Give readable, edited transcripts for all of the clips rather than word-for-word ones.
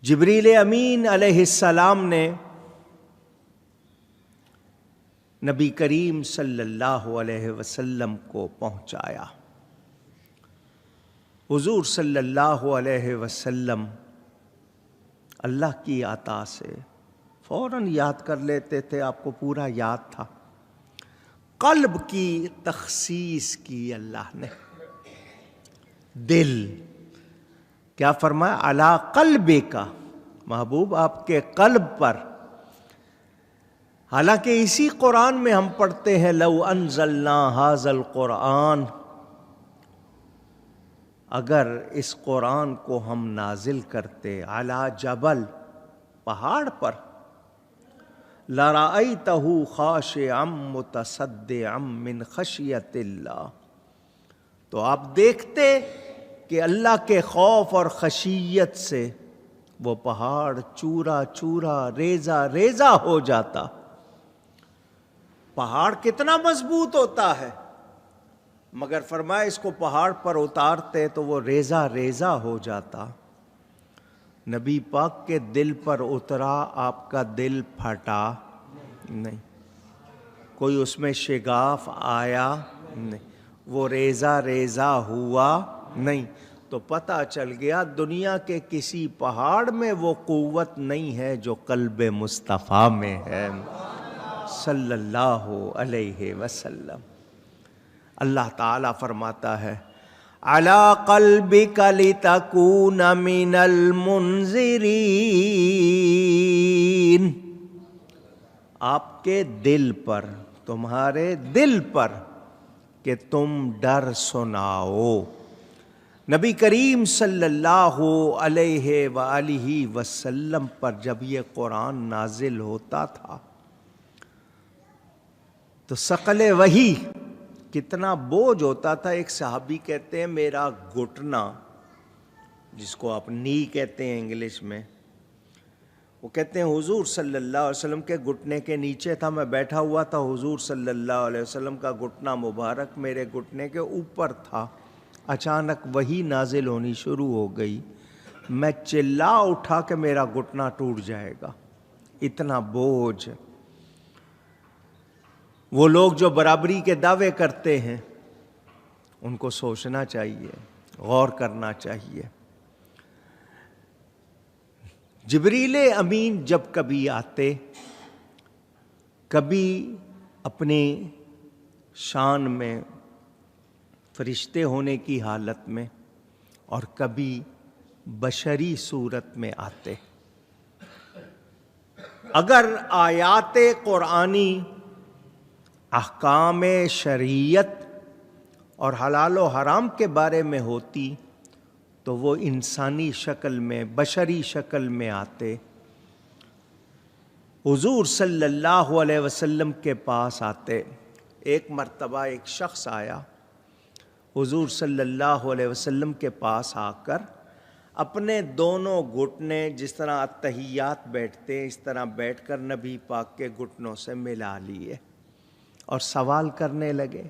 جبریل امین علیہ السلام نے نبی کریم صلی اللہ علیہ وسلم کو پہنچایا۔ حضور صلی اللہ علیہ وسلم اللہ کی عطا سے فوراً یاد کر لیتے تھے، آپ کو پورا یاد تھا۔ قلب کی تخصیص کی اللہ نے، دل کیا فرمایا؟ علی قلبک، محبوب آپ کے قلب پر۔ حالانکہ اسی قرآن میں ہم پڑھتے ہیں لو انزلنا ھذا القرآن، اگر اس قرآن کو ہم نازل کرتے علی جبل، پہاڑ پر، لرأیتہ خاشعا متصدعا من خشیۃ اللہ، تو آپ دیکھتے کہ اللہ کے خوف اور خشیت سے وہ پہاڑ چورا چورا ریزہ ریزہ ہو جاتا۔ پہاڑ کتنا مضبوط ہوتا ہے، مگر فرمایا اس کو پہاڑ پر اتارتے تو وہ ریزہ ریزہ ہو جاتا۔ نبی پاک کے دل پر اترا، آپ کا دل پھٹا نہیں، کوئی اس میں شگاف آیا نہیں، وہ ریزہ ریزہ ہوا نہیں۔ تو پتہ چل گیا دنیا کے کسی پہاڑ میں وہ قوت نہیں ہے جو قلب مصطفیٰ میں ہے صلی اللہ علیہ وسلم۔ اللہ تعالیٰ فرماتا ہے عَلَىٰ قَلْبِكَ لِتَكُونَ مِنَ الْمُنذِرِينَ، آپ کے دل پر، تمہارے دل پر، کہ تم ڈر سناؤ۔ نبی کریم صلی اللہ علیہ وآلہ وسلم پر جب یہ قرآن نازل ہوتا تھا تو ثقل وحی کتنا بوجھ ہوتا تھا۔ ایک صحابی کہتے ہیں میرا گھٹنا، جس کو آپ نی کہتے ہیں انگلش میں، وہ kہتے ہیں حضور صلی اللہ علیہ وسلم کے گھٹنے کے نیچے تھا، میں بیٹھا ہوا تھا، حضور صلی اللہ علیہ وسلم کا گھٹنا مبارک میرے گھٹنے کے اوپر تھا، اچانک وحی نازل ہونی شروع ہو گئی، میں چلا اٹھا کہ میرا گھٹنا ٹوٹ جائے گا، اتنا بوجھ۔ وہ لوگ جو برابری کے دعوے کرتے ہیں ان کو سوچنا چاہیے، غور کرنا چاہیے۔ جبریل امین جب کبھی آتے، کبھی اپنی شان میں فرشتے ہونے کی حالت میں اور کبھی بشری صورت میں آتے۔ اگر آیات قرآنی احکام شریعت اور حلال و حرام کے بارے میں ہوتی تو وہ انسانی شکل میں، بشری شکل میں آتے، حضور صلی اللہ علیہ وسلم کے پاس آتے۔ ایک مرتبہ ایک شخص آیا حضور صلی اللہ علیہ وسلم کے پاس آ کر اپنے دونوں گھٹنے، جس طرح اتحیات بیٹھتے اس طرح بیٹھ کر نبی پاک کے گھٹنوں سے ملا لیے اور سوال کرنے لگے۔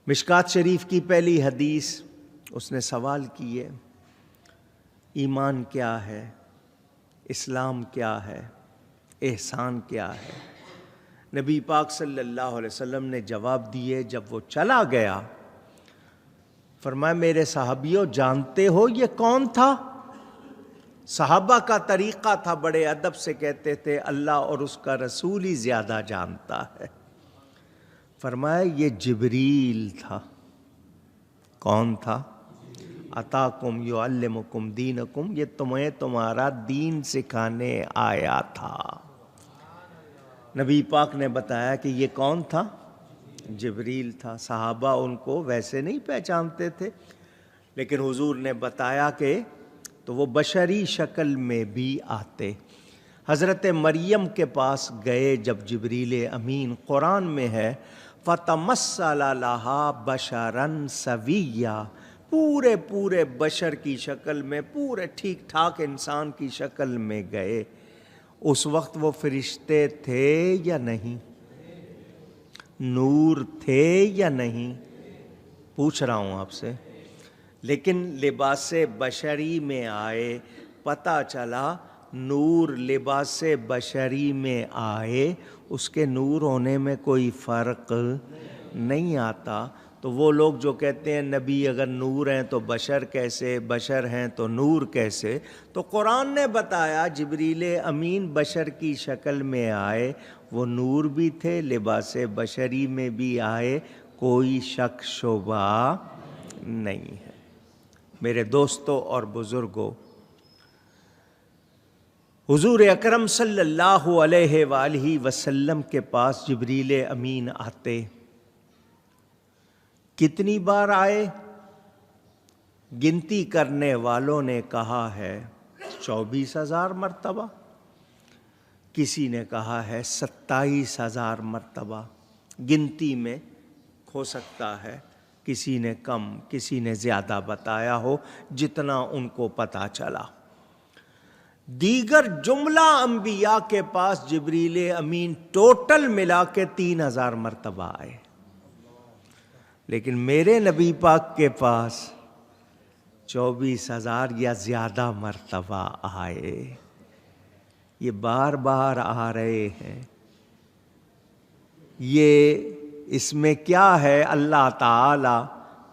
مشکات شریف کی پہلی حدیث اس نے سوال کیے، ایمان کیا ہے، اسلام کیا ہے، احسان کیا ہے؟ نبی پاک صلی اللہ علیہ وسلم نے جواب دیے۔ جب وہ چلا گیا فرمایا میرے صحابیوں جانتے ہو یہ کون تھا؟ صحابہ کا طریقہ تھا، بڑے ادب سے کہتے تھے اللہ اور اس کا رسول ہی زیادہ جانتا ہے۔ فرمایا یہ جبریل تھا۔ کون تھا؟ اتاکم یعلمکم دینکم، یہ تمہیں تمہارا دین سکھانے آیا تھا۔ نبی پاک نے بتایا کہ یہ کون تھا؟ جبریل تھا۔ صحابہ ان کو ویسے نہیں پہچانتے تھے، لیکن حضور نے بتایا کہ تو وہ بشری شکل میں بھی آتے۔ حضرت مریم کے پاس گئے جب جبریل امین، قرآن میں ہے فَتَمَثَّلَ لَهَا بَشَرًا سَوِيًّا، پورے بشر کی شکل میں، پورے ٹھیک ٹھاک انسان کی شکل میں گئے۔ اس وقت وہ فرشتے تھے یا نہیں؟ نور تھے یا نہیں؟ پوچھ رہا ہوں آپ سے۔ لیکن لباس بشری میں آئے، پتہ چلا نور لباس بشری میں آئے، اس کے نور ہونے میں کوئی فرق نہیں آتا۔ تو وہ لوگ جو کہتے ہیں نبی اگر نور ہیں تو بشر کیسے، بشر ہیں تو نور کیسے، تو قرآن نے بتایا جبریل امین بشر کی شکل میں آئے، وہ نور بھی تھے، لباس بشری میں بھی آئے، کوئی شک شبہ نہیں ہے۔ میرے دوستوں اور بزرگوں، حضور اکرم صلی اللہ علیہ وآلہ وسلم کے پاس جبریل امین آتے، کتنی بار آئے؟ گنتی کرنے والوں نے کہا ہے 24,000 مرتبہ، کسی نے کہا ہے 27,000 مرتبہ، گنتی میں ہو سکتا ہے کسی نے کم کسی نے زیادہ بتایا ہو، جتنا ان کو پتہ چلا۔ دیگر جملہ انبیاء کے پاس جبریل امین ٹوٹل ملا کے 3,000 مرتبہ آئے، لیکن میرے نبی پاک کے پاس 24,000 یا زیادہ مرتبہ آئے۔ یہ بار بار آ رہے ہیں، یہ اس میں کیا ہے؟ اللہ تعالی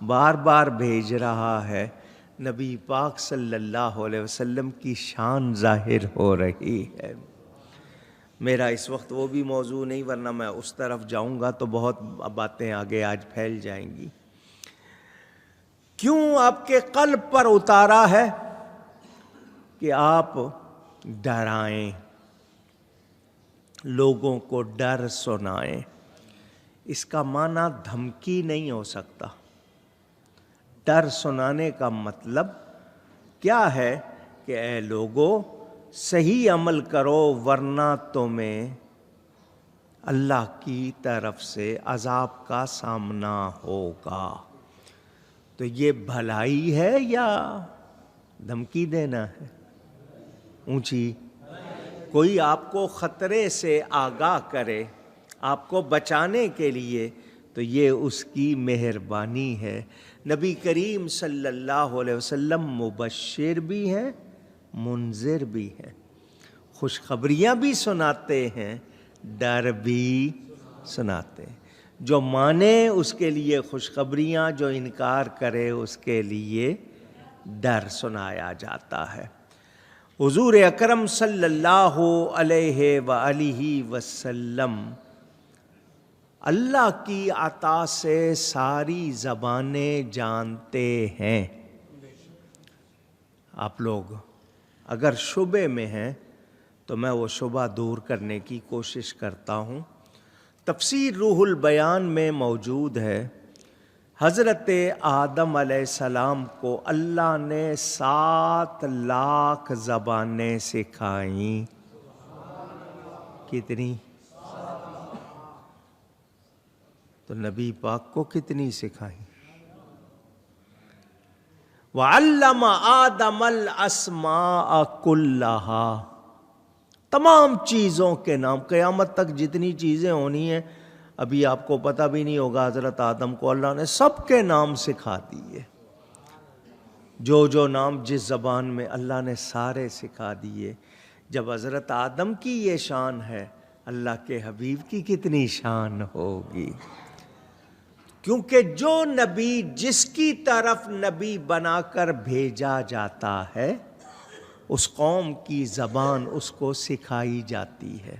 بار بار بھیج رہا ہے، نبی پاک صلی اللہ علیہ وسلم کی شان ظاہر ہو رہی ہے۔ میرا اس وقت وہ بھی موضوع نہیں، ورنہ میں اس طرف جاؤں گا تو بہت باتیں آگے آج پھیل جائیں گی۔ کیوں آپ کے قلب پر اتارا ہے کہ آپ ڈرائیں، لوگوں کو ڈر سنائیں۔ اس کا معنی دھمکی نہیں ہو سکتا۔ ڈر سنانے کا مطلب کیا ہے کہ اے لوگو صحیح عمل کرو ورنہ تمہیں اللہ کی طرف سے عذاب کا سامنا ہوگا۔ تو یہ بھلائی ہے یا دھمکی دینا ہے؟ اونچی کوئی آپ کو خطرے سے آگاہ کرے، آپ کو بچانے کے لیے، تو یہ اس کی مہربانی ہے۔ نبی کریم صلی اللہ علیہ وسلم مبشر بھی ہیں، منذر بھی ہیں، خوشخبریاں بھی سناتے ہیں، ڈر بھی سناتے ہیں۔ جو مانے اس کے لیے خوشخبریاں، جو انکار کرے اس کے لیے ڈر سنایا جاتا ہے۔ حضور اکرم صلی اللہ علیہ وآلہ وسلم اللہ کی عطا سے ساری زبانیں جانتے ہیں۔ آپ لوگ اگر شبے میں ہیں تو میں وہ شبہ دور کرنے کی کوشش کرتا ہوں۔ تفسیر روح البیان میں موجود ہے، حضرت آدم علیہ السلام کو اللہ نے 7 لاکھ زبانیں سکھائیں۔ کتنی؟ تو نبی پاک کو کتنی سکھائیں؟ وَعَلَّمَ آدَمَ الْأَسْمَاءَ كُلَّهَا، تمام چیزوں کے نام، قیامت تک جتنی چیزیں ہونی ہیں ابھی آپ کو پتہ بھی نہیں ہوگا، حضرت آدم کو اللہ نے سب کے نام سکھا دیے، جو جو نام جس زبان میں، اللہ نے سارے سکھا دیے۔ جب حضرت آدم کی یہ شان ہے، اللہ کے حبیب کی کتنی شان ہوگی؟ کیونکہ جو نبی جس کی طرف نبی بنا کر بھیجا جاتا ہے، اس قوم کی زبان اس کو سکھائی جاتی ہے،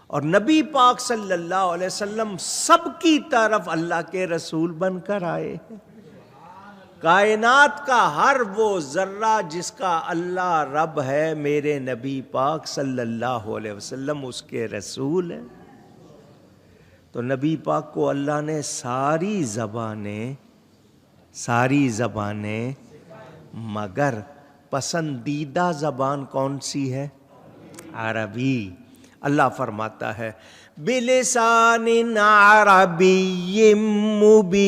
اور نبی پاک صلی اللہ علیہ وسلم سب کی طرف اللہ کے رسول بن کر آئے ہیں۔ کائنات کا ہر وہ ذرہ جس کا اللہ رب ہے، میرے نبی پاک صلی اللہ علیہ وسلم اس کے رسول ہیں۔ تو نبی پاک کو اللہ نے ساری زبانیں مگر پسندیدہ زبان کون سی ہے؟ عربی۔ اللہ فرماتا ہے بِلِسَانٍ عَرَبِيٍّ مُبِينٍ،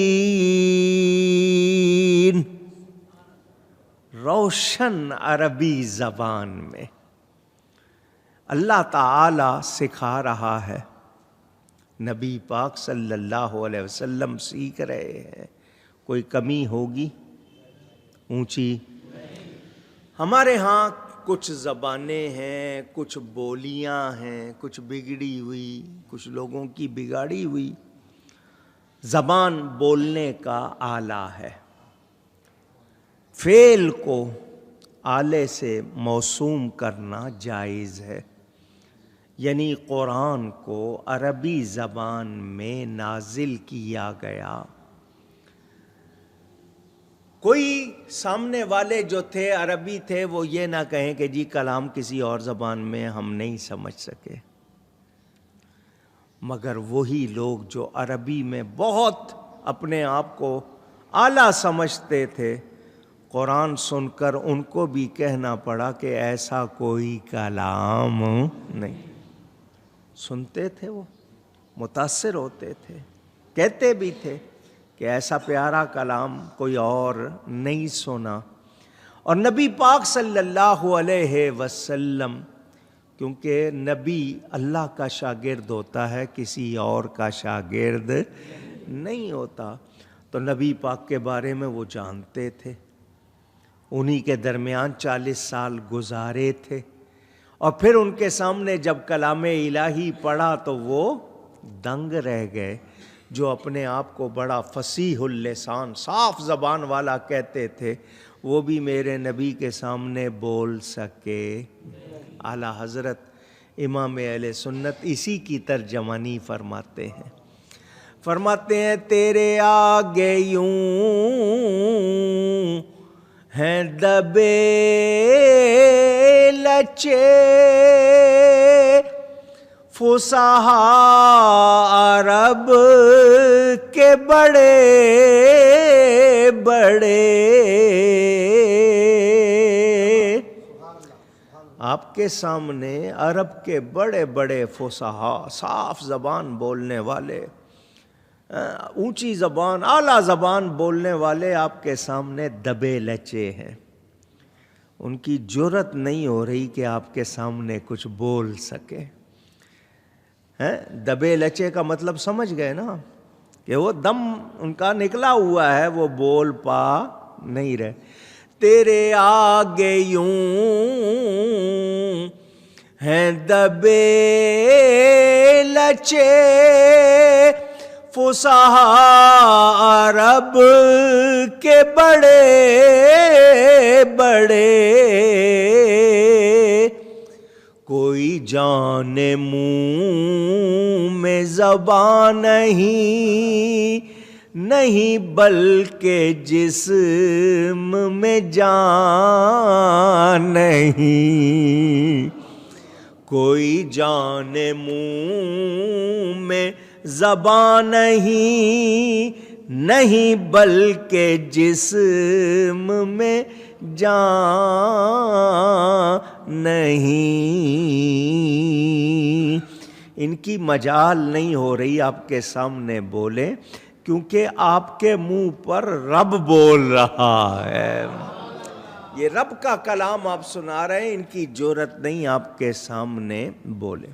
روشن عربی زبان میں اللہ تعالی سکھا رہا ہے، نبی پاک صلی اللہ علیہ وسلم سیکھ رہے ہیں۔ کوئی کمی ہوگی؟ اونچی۔ ہمارے ہاں کچھ زبانیں ہیں، کچھ بولیاں ہیں، کچھ بگڑی ہوئی، کچھ لوگوں کی بگاڑی ہوئی. زبان بولنے کا آلہ ہے. فعل کو آلے سے موسوم کرنا جائز ہے. یعنی قرآن کو عربی زبان میں نازل کیا گیا. کوئی سامنے والے جو تھے عربی تھے وہ یہ نہ کہیں کہ جی کلام کسی اور زبان میں ہم نہیں سمجھ سکے. مگر وہی لوگ جو عربی میں بہت اپنے آپ کو اعلیٰ سمجھتے تھے، قرآن سن کر ان کو بھی کہنا پڑا کہ ایسا کوئی کلام نہیں. سنتے تھے، وہ متاثر ہوتے تھے، کہتے بھی تھے کہ ایسا پیارا کلام کوئی اور نہیں سنا. اور نبی پاک صلی اللہ علیہ وسلم، کیونکہ نبی اللہ کا شاگرد ہوتا ہے، کسی اور کا شاگرد نہیں ہوتا، تو نبی پاک کے بارے میں وہ جانتے تھے. انہی کے درمیان 40 سال گزارے تھے. اور پھر ان کے سامنے جب کلام الہی پڑھا تو وہ دنگ رہ گئے. جو اپنے آپ کو بڑا فصیح اللسان، صاف زبان والا کہتے تھے، وہ بھی میرے نبی کے سامنے بول سکے. اعلیٰ حضرت امام اہل سنت اسی کی ترجمانی فرماتے ہیں. فرماتے ہیں تیرے آگے یوں ہیں دبے لچے فصحاء عرب کے بڑے بڑے. آپ کے سامنے عرب کے بڑے بڑے فصحاء، صاف زبان بولنے والے، اونچی زبان، اعلیٰ زبان بولنے والے آپ کے سامنے دبے لچے ہیں. ان کی جرت نہیں ہو رہی کہ آپ کے سامنے کچھ بول سکے. دبے لچے کا مطلب سمجھ گئے نا، کہ وہ دم ان کا نکلا ہوا ہے، وہ بول پا نہیں رہے. تیرے آگے یوں ہیں دبے لچے فصحاء عرب کے بڑے بڑے. کوئی جانے منہ میں زبان نہیں بلکہ جسم میں جان نہیں. کوئی جانے منہ میں زبان نہیں بلکہ جسم میں جان نہیں. ان کی مجال نہیں ہو رہی آپ کے سامنے بولے، کیونکہ آپ کے منہ پر رب بول رہا ہے. یہ رب کا کلام آپ سنا رہے ہیں، ان کی جرت نہیں آپ کے سامنے بولے.